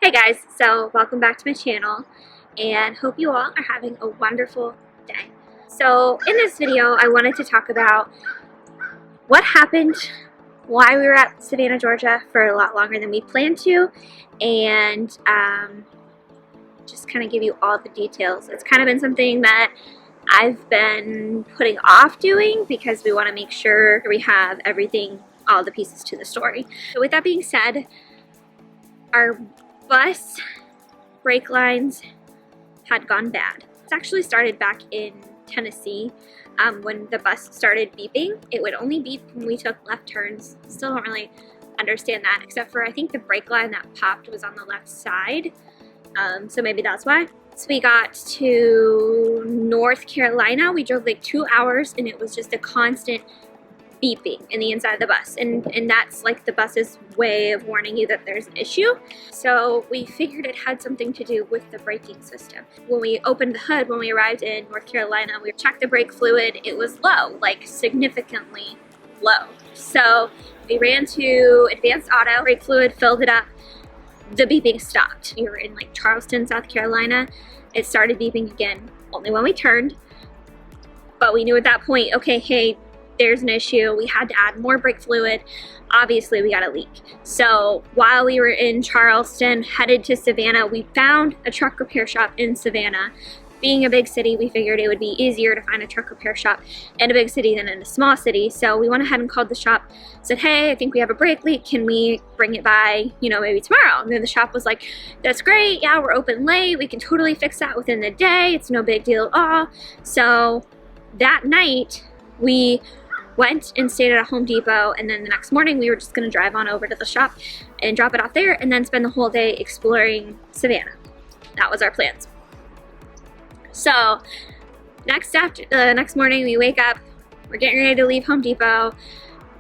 Hey guys, so welcome back to my channel and hope you all are having a wonderful day. So in this video I wanted to talk about what happened, why we were at Savannah, Georgia for a lot longer than we planned to, and just kind of give you all the details. It's kind of been something that I've been putting off doing because we want to make sure we have everything, all the pieces to the story. So with that being said, our bus brake lines had gone bad. It's actually started back in Tennessee. When the bus started beeping, it would only beep when we took left turns. Still don't really understand that, except for I think the brake line that popped was on the left side. So maybe that's why. So we got to North Carolina. We drove like 2 hours and it was just a constant beeping in the inside of the bus, and that's like the bus's way of warning you that there's an issue. So we figured it had something to do with the braking system. When we opened the hood, when we arrived in North Carolina, we checked the brake fluid. It was low, like significantly low. So we ran to Advanced Auto, brake fluid, filled it up. The beeping stopped. We were in like Charleston, South Carolina. It started beeping again, only when we turned. But we knew at that point, okay, hey, there's an issue. We had to add more brake fluid. Obviously we got a leak. So while we were in Charleston, headed to Savannah, we found a truck repair shop in Savannah. Being a big city, we figured it would be easier to find a truck repair shop in a big city than in a small city. So we went ahead and called the shop, said, hey, I think we have a brake leak. Can we bring it by, maybe tomorrow? And then the shop was like, that's great. Yeah, we're open late. We can totally fix that within the day. It's no big deal at all. So that night we went and stayed at a Home Depot, and then the next morning we were just going to drive on over to the shop and drop it off there and then spend the whole day exploring Savannah. That was our plans. So next morning we wake up, we're getting ready to leave Home Depot.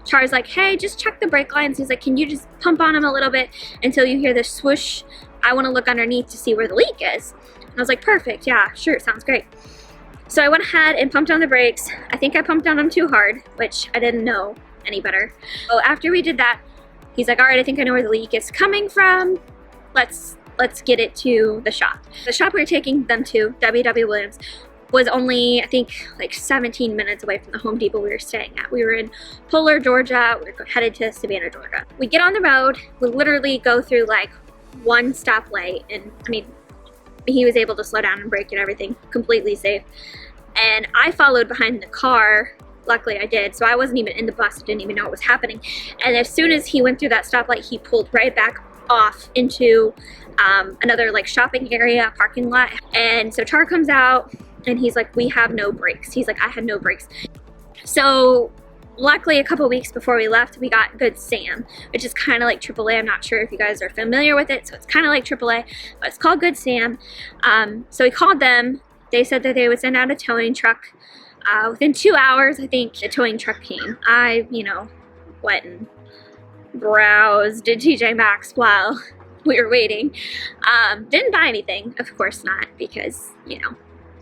Char's like, hey, just check the brake lines. He's like, can you just pump on them a little bit until you hear the swoosh? I want to look underneath to see where the leak is. And I was like, perfect, yeah, sure, sounds great. So I went ahead and pumped on the brakes. I think I pumped on them too hard, which I didn't know any better. So after we did that, he's like, all right, I think I know where the leak is coming from. Let's get it to the shop. The shop we were taking them to, W.W. Williams, was only, I think, like 17 minutes away from the Home Depot we were staying at. We were in Polar, Georgia. We were headed to Savannah, Georgia. We get on the road. We literally go through like one stoplight, and I mean, he was able to slow down and brake and everything, completely safe. And I followed behind the car. Luckily I did, so I wasn't even in the bus, didn't even know what was happening. And as soon as he went through that stoplight, he pulled right back off into another like shopping area, parking lot. And so Char comes out and he's like, we have no brakes. He's like, I had no brakes. So luckily a couple weeks before we left, we got Good Sam, which is kind of like AAA. I'm not sure if you guys are familiar with it. So it's kind of like AAA, but it's called Good Sam. So we called them. They said that they would send out a towing truck. Within 2 hours, I think the towing truck came. I, went and browsed at TJ Maxx while we were waiting. Didn't buy anything, of course not, because,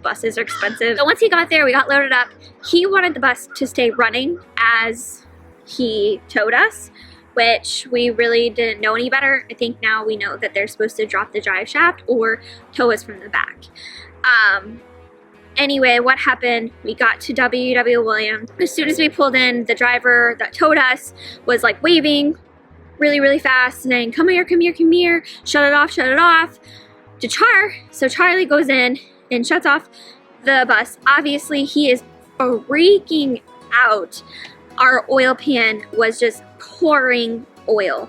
buses are expensive. So once he got there, we got loaded up. He wanted the bus to stay running as he towed us, which we really didn't know any better. I think now we know that they're supposed to drop the drive shaft or tow us from the back. Anyway, what happened, we got to W.W. Williams. As soon as we pulled in, the driver that towed us was like waving really, really fast, saying, come here, come here, come here, shut it off, to Char. So Charlie goes in and shuts off the bus. Obviously, he is freaking out. Our oil pan was just pouring oil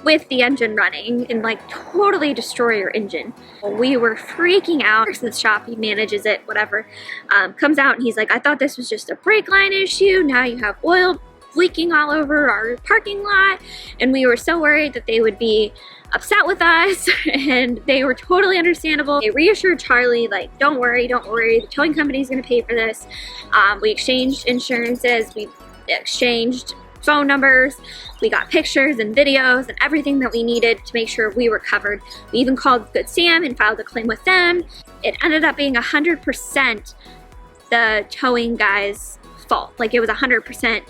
with the engine running and like totally destroy your engine. We were freaking out. The shop, he manages it, whatever, comes out and he's like, I thought this was just a brake line issue. Now you have oil leaking all over our parking lot. And we were so worried that they would be upset with us, and they were totally understandable. They reassured Charlie, like, don't worry, the towing company is going to pay for this. We exchanged insurances, we exchanged phone numbers, we got pictures and videos and everything that we needed to make sure we were covered. We even called Good Sam and filed a claim with them. It ended up being 100% the towing guy's fault. Like, it was 100%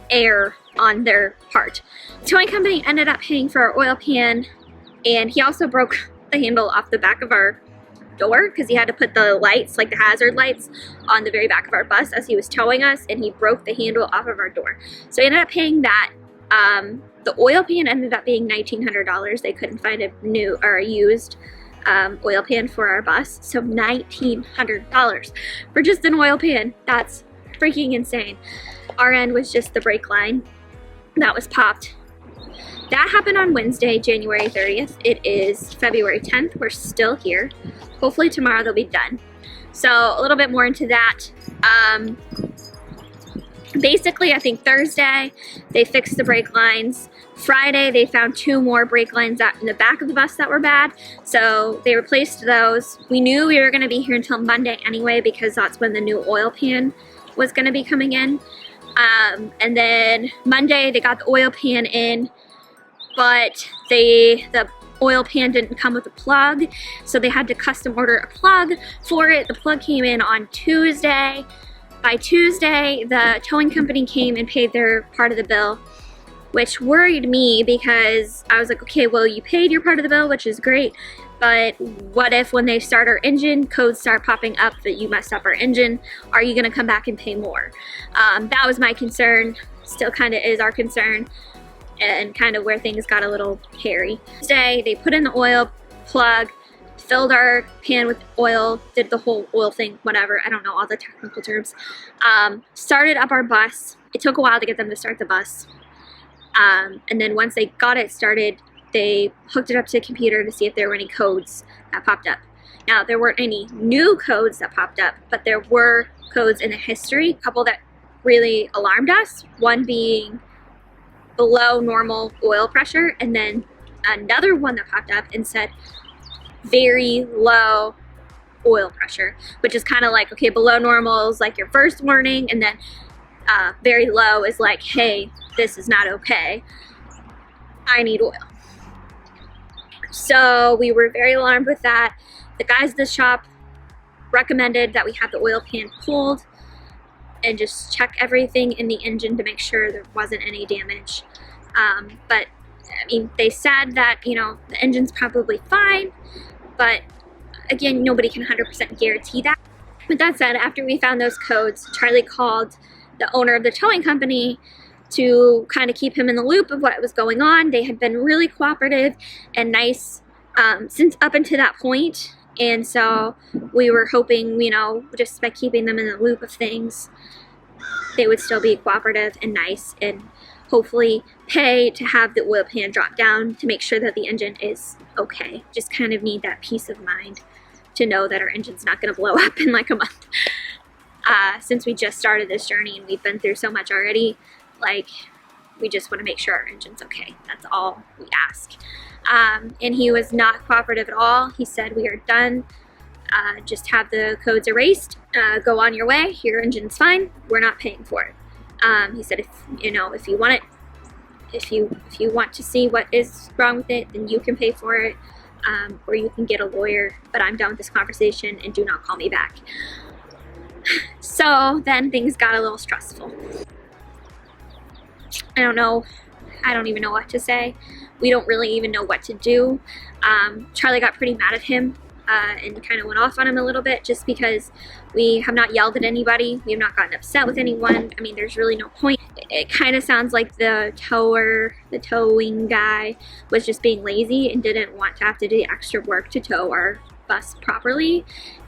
error on their part. The towing company ended up paying for our oil pan And he also broke the handle off the back of our door because he had to put the lights, like the hazard lights, on the very back of our bus as he was towing us, and he broke the handle off of our door. So he ended up paying that. The oil pan ended up being $1,900. They couldn't find a new or a used oil pan for our bus, so $1,900 for just an oil pan. That's freaking insane. Our end was just the brake line that was popped. That happened on Wednesday, January 30th. It is February 10th. We're still here. Hopefully tomorrow they'll be done. So a little bit more into that. Basically, I think Thursday they fixed the brake lines. Friday they found 2 more brake lines out in the back of the bus that were bad, so they replaced those. We knew we were going to be here until Monday anyway because that's when the new oil pan was going to be coming in. And then Monday they got the oil pan in, but the oil pan didn't come with a plug, so they had to custom order a plug for it. The plug came in on Tuesday. By Tuesday, the towing company came and paid their part of the bill, which worried me because I was like, okay, well, you paid your part of the bill, which is great, but what if when they start our engine, codes start popping up that you messed up our engine? Are you going to come back and pay more? That was my concern. Still kind of is our concern, and kind of where things got a little hairy. Today, they put in the oil plug, filled our pan with oil, did the whole oil thing, whatever, I don't know all the technical terms. Started up our bus. It took a while to get them to start the bus. And then once they got it started, they hooked it up to the computer to see if there were any codes that popped up. Now, there weren't any new codes that popped up, but there were codes in the history, a couple that really alarmed us, one being below normal oil pressure, and then another one that popped up and said very low oil pressure, which is kind of like, okay, below normal is like your first warning, and then very low is like, hey, this is not okay, I need oil. So we were very alarmed with that. The guys at the shop recommended that we have the oil pan pulled and just check everything in the engine to make sure there wasn't any damage. But I mean, they said that, you know, the engine's probably fine, but again, nobody can 100% guarantee that. With that said, after we found those codes, Charlie called the owner of the towing company to kind of keep him in the loop of what was going on. They had been really cooperative and nice since up until that point. And so we were hoping, you know, just by keeping them in the loop of things, they would still be cooperative and nice and hopefully pay to have the oil pan drop down to make sure that the engine is okay. Just kind of need that peace of mind to know that our engine's not going to blow up in like a month. Since we just started this journey and we've been through so much already, like, we just want to make sure our engine's okay. That's all we ask. And he was not cooperative at all. He said, we are done. Just have the codes erased. Go on your way. Your engine's fine. We're not paying for it. He said, if you want it, if you want to see what is wrong with it, then you can pay for it, or you can get a lawyer. But I'm done with this conversation and do not call me back. So then things got a little stressful. I don't even know what to say. We don't really even know what to do. Charlie got pretty mad at him and kind of went off on him a little bit just because we have not yelled at anybody. We have not gotten upset with anyone. I mean, there's really no point. It kind of sounds like the towing guy was just being lazy and didn't want to have to do the extra work to tow our bus properly.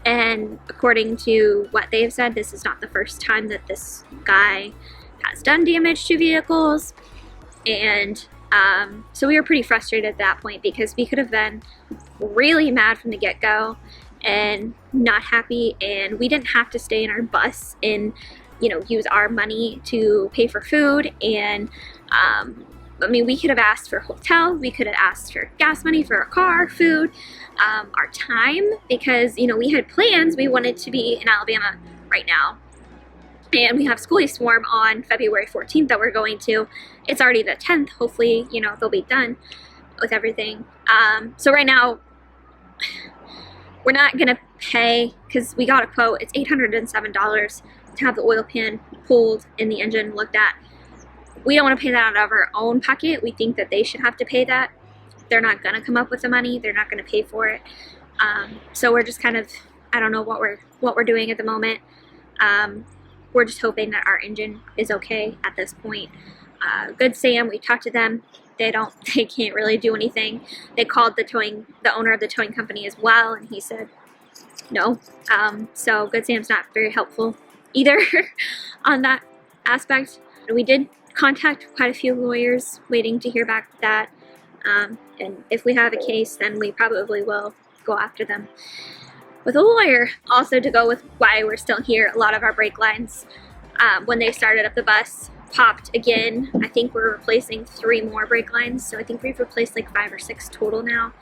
And according to what they have said, this is not the first time that this guy has done damage to vehicles. And so we were pretty frustrated at that point because we could have been really mad from the get-go and not happy, and we didn't have to stay in our bus and, you know, use our money to pay for food. And I mean, we could have asked for a hotel, we could have asked for gas money for a car, food, our time, because, you know, we had plans. We wanted to be in Alabama right now. And we have School Swarm on February 14th that we're going to. It's already the 10th. Hopefully, you know, they'll be done with everything. So right now, we're not going to pay because we got a quote. It's $807 to have the oil pan pulled and the engine looked at. We don't want to pay that out of our own pocket. We think that they should have to pay that. they're not gonna come up with the money. They're not gonna pay for it. So we're just kind of, I don't know what we're doing at the moment. We're just hoping that our engine is okay at this point. Good Sam, we talked to them. They can't really do anything. They called the owner of the towing company as well, and he said no. So Good Sam's not very helpful either on that aspect. We did contact quite a few lawyers, waiting to hear back with that. And if we have a case, then we probably will go after them with a lawyer. Also, to go with why we're still here, a lot of our brake lines, when they started up the bus, popped again. I think we're replacing 3 more brake lines, so I think we've replaced like 5 or 6 total now,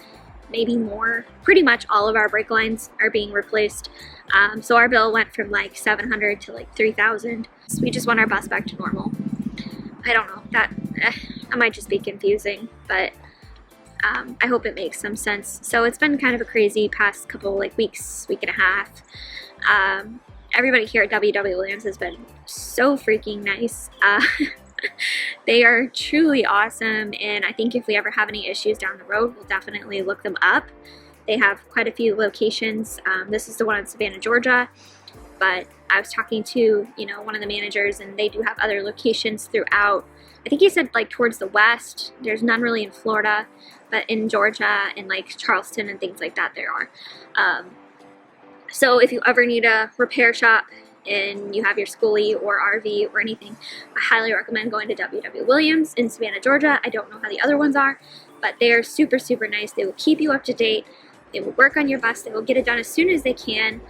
maybe more. Pretty much all of our brake lines are being replaced. So our bill went from like $700 to like $3,000. So we just want our bus back to normal. I don't know, that might just be confusing, but I hope it makes some sense. So it's been kind of a crazy past couple like weeks, week and a half. Everybody here at WW Williams has been so freaking nice. They are truly awesome, and I think if we ever have any issues down the road, we'll definitely look them up. They have quite a few locations. This is the one in Savannah, Georgia, but I was talking to, you know, one of the managers, and they do have other locations throughout. I think he said like towards the west. There's none really in Florida, but in Georgia and like Charleston and things like that there are. So if you ever need a repair shop and you have your schoolie or RV or anything, I highly recommend going to WW Williams in Savannah, Georgia. I don't know how the other ones are, but they are super, super nice. They will keep you up to date. They will work on your bus. They will get it done as soon as they can.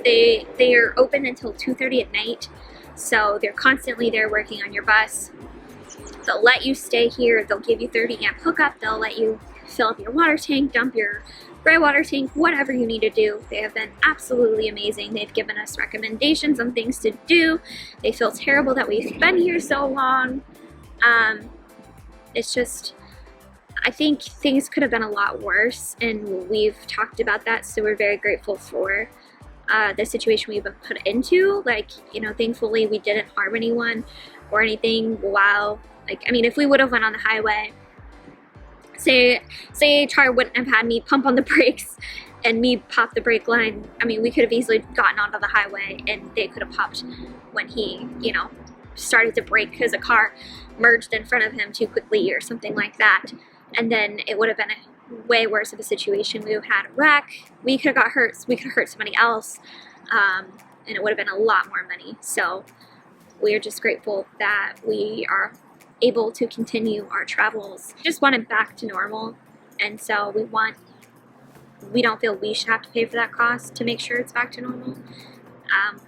They are open until 2:30 at night, so they're constantly there working on your bus. They'll let you stay here. They'll give you 30 amp hookup. They'll let you fill up your water tank, dump your gray water tank, whatever you need to do. They have been absolutely amazing. They've given us recommendations on things to do. They feel terrible that we've been here so long. It's just, I think things could have been a lot worse, and we've talked about that, so we're very grateful for the situation we've been put into. Like, you know, thankfully we didn't harm anyone or anything while, like, I mean, if we would have went on the highway, say Char wouldn't have had me pump on the brakes and me pop the brake line, I mean, we could have easily gotten onto the highway and they could have popped when he, you know, started to brake because a car merged in front of him too quickly or something like that. And then it would have been a way worse of a situation. We would have had a wreck, we could have got hurt, we could have hurt somebody else, and it would have been a lot more money. So we are just grateful that we are able to continue our travels. Just want it back to normal, and so we don't feel we should have to pay for that cost to make sure it's back to normal.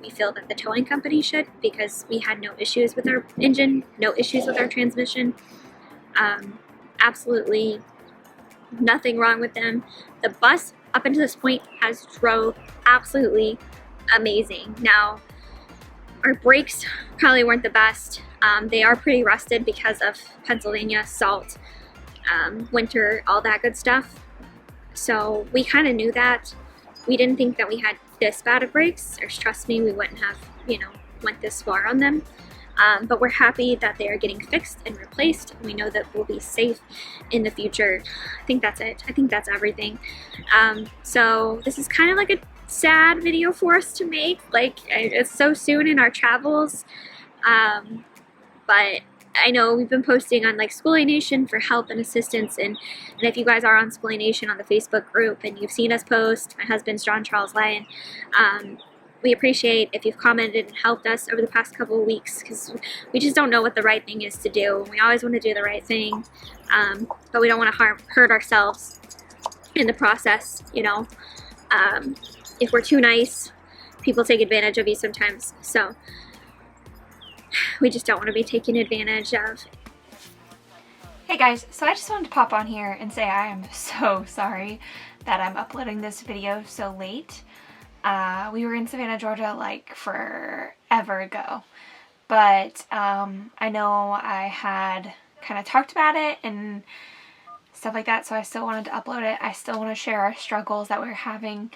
We feel that the towing company should, because we had no issues with our engine, no issues with our transmission, absolutely nothing wrong with them. The bus up until this point has drove absolutely amazing. Now, our brakes probably weren't the best. They are pretty rusted because of Pennsylvania, salt, winter, all that good stuff. So we kind of knew that. We didn't think that we had this bad of brakes, or trust me, we wouldn't have, you know, went this far on them. But we're happy that they are getting fixed and replaced. We know that we'll be safe in the future. I think that's it. I think that's everything. So this is kind of like a sad video for us to make. Like, it's so soon in our travels. But I know we've been posting on like Schoolie Nation for help and assistance, and if you guys are on Schoolie Nation on the Facebook group and you've seen us post, my husband's John Charles Lyon, we appreciate if you've commented and helped us over the past couple of weeks, because we just don't know what the right thing is to do. We always want to do the right thing, but we don't want to hurt ourselves in the process, you know. If we're too nice, people take advantage of you sometimes, so we just don't want to be taken advantage of. Hey guys, so I just wanted to pop on here and say I am so sorry that I'm uploading this video so late. We were in Savannah, Georgia like forever ago, but I know I had kind of talked about it and stuff like that, so I still wanted to upload it. I still want to share our struggles that we're having,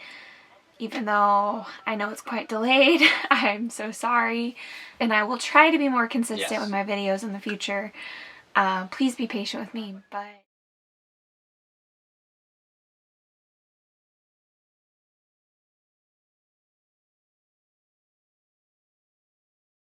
even though I know it's quite delayed. I'm so sorry, and I will try to be more consistent with my videos in the future. Please be patient with me, but